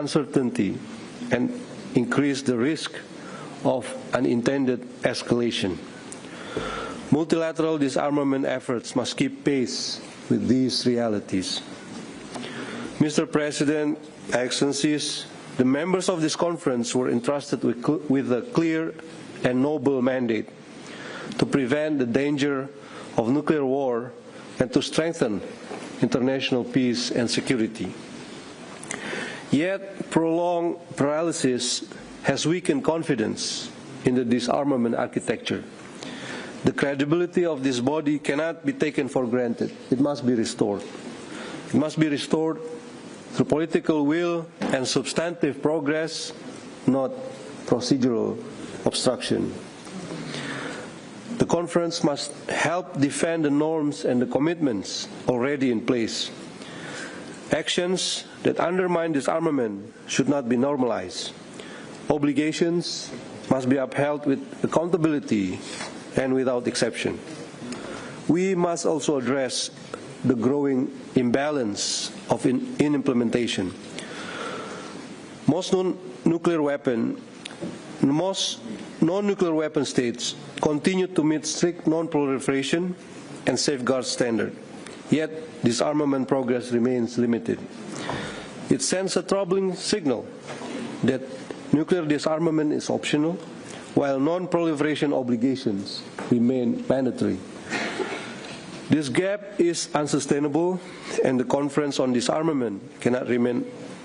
uncertainty and increase the risk of unintended escalation. Multilateral disarmament efforts must keep pace with these realities. Mr. President, Excellencies, the members of this conference were entrusted with a clear and noble mandate to prevent the danger of nuclear war and to strengthen international peace and security. Yet, prolonged paralysis has weakened confidence in the disarmament architecture. The credibility of this body cannot be taken for granted. It must be restored. It must be restored through political will and substantive progress, not procedural obstruction. The conference must help defend the norms and the commitments already in place. Actions that undermine disarmament should not be normalized. Obligations must be upheld with accountability and without exception. We must also address the growing imbalance in implementation. Most non-nuclear weapon states continue to meet strict non-proliferation and safeguard standards, yet disarmament progress remains limited. It sends a troubling signal that nuclear disarmament is optional, while non-proliferation obligations remain mandatory. This gap is unsustainable, and the Conference on Disarmament cannot remain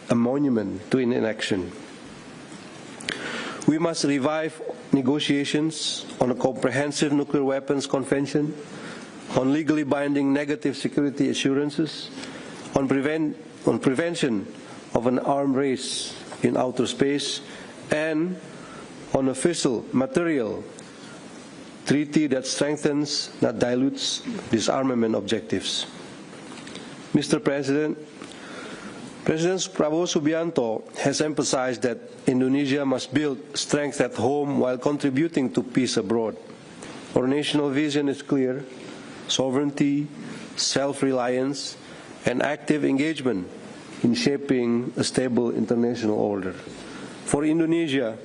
a monument to inaction. We must revive negotiations on a comprehensive nuclear weapons convention, on legally binding negative security assurances, on prevention of an arms race in outer space, and on a fissile material treaty that strengthens, not dilutes, disarmament objectives. Mr. President, President Prabowo Subianto has emphasized that Indonesia must build strength at home while contributing to peace abroad. Our national vision is clear: sovereignty, self-reliance, and active engagement in shaping a stable international order. For Indonesia,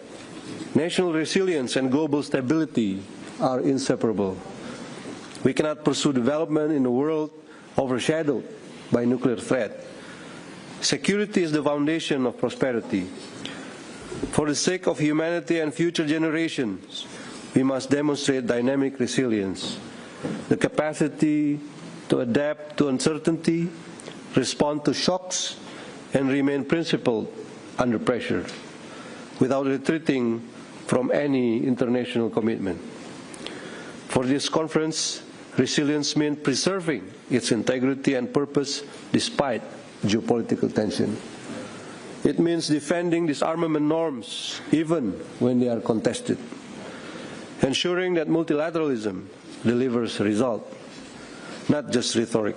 national resilience and global stability are inseparable. We cannot pursue development in a world overshadowed by nuclear threat. Security is the foundation of prosperity. For the sake of humanity and future generations, we must demonstrate dynamic resilience, the capacity to adapt to uncertainty, respond to shocks, and remain principled under pressure, without retreating from any international commitment. For this conference, resilience means preserving its integrity and purpose despite geopolitical tension. It means defending disarmament norms even when they are contested, ensuring that multilateralism delivers result, not just rhetoric.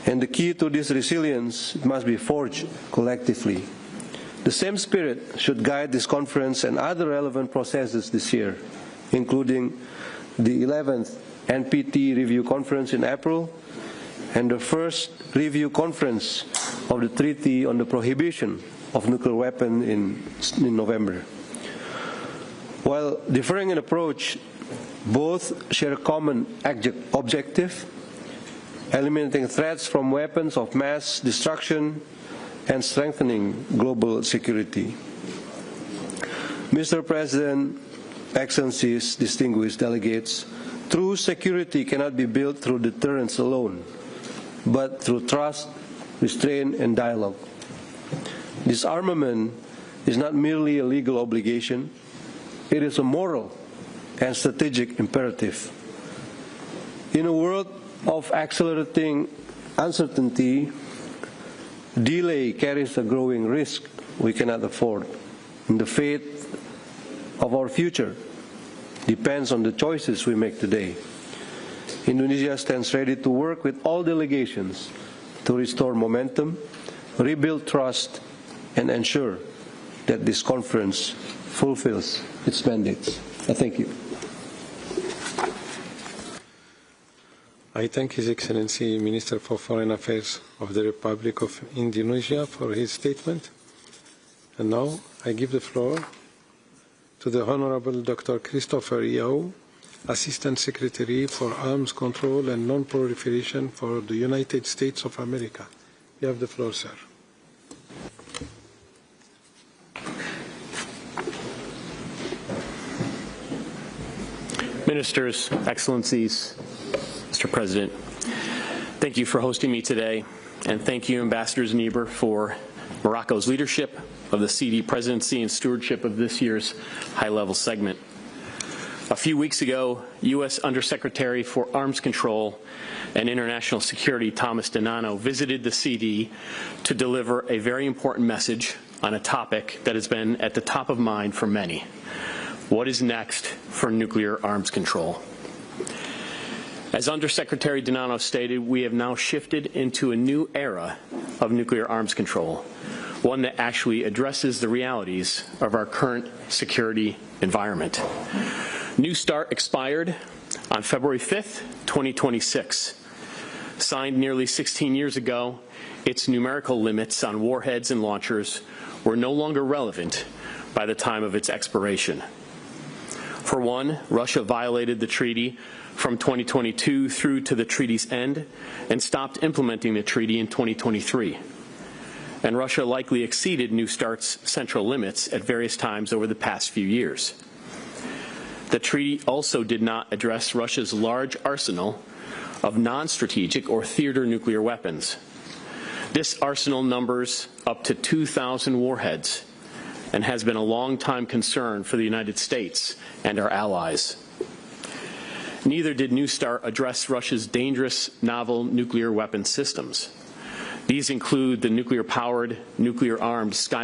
And the key to this resilience must be forged collectively. The same spirit should guide this conference and other relevant processes this year, including the 11th NPT Review Conference in April and the first review conference of the Treaty on the Prohibition of Nuclear Weapons in November. While differing in approach, both share a common objective: eliminating threats from weapons of mass destruction and strengthening global security. Mr. President, Excellencies, distinguished delegates, true security cannot be built through deterrence alone, but through trust, restraint, and dialogue. Disarmament is not merely a legal obligation, it is a moral and strategic imperative. In a world of accelerating uncertainty, delay carries a growing risk we cannot afford, and the fate of our future depends on the choices we make today. Indonesia stands ready to work with all delegations to restore momentum, rebuild trust, and ensure that this conference fulfills its mandates. I thank you. I thank His Excellency Minister for Foreign Affairs of the Republic of Indonesia for his statement. And now I give the floor to the Honorable Dr. Christopher Yeo, Assistant Secretary for Arms Control and Non-Proliferation for the United States of America. You have the floor, sir. Ministers, Excellencies, Mr. President, thank you for hosting me today, and thank you, Ambassador Niebuhr, for Morocco's leadership of the CD presidency and stewardship of this year's high-level segment. A few weeks ago, U.S. Undersecretary for Arms Control and International Security Thomas Donano visited the CD to deliver a very important message on a topic that has been at the top of mind for many. What is next for nuclear arms control? As Undersecretary Donano stated, we have now shifted into a new era of nuclear arms control, one that actually addresses the realities of our current security environment. New START expired on February 5th, 2026. Signed nearly 16 years ago, its numerical limits on warheads and launchers were no longer relevant by the time of its expiration. For one, Russia violated the treaty from 2022 through to the treaty's end and stopped implementing the treaty in 2023. And Russia likely exceeded New START's central limits at various times over the past few years. The treaty also did not address Russia's large arsenal of non-strategic or theater nuclear weapons. This arsenal numbers up to 2,000 warheads and has been a long-time concern for the United States and our allies. Neither did New START address Russia's dangerous novel nuclear weapon systems. These include the nuclear-powered, nuclear-armed Sky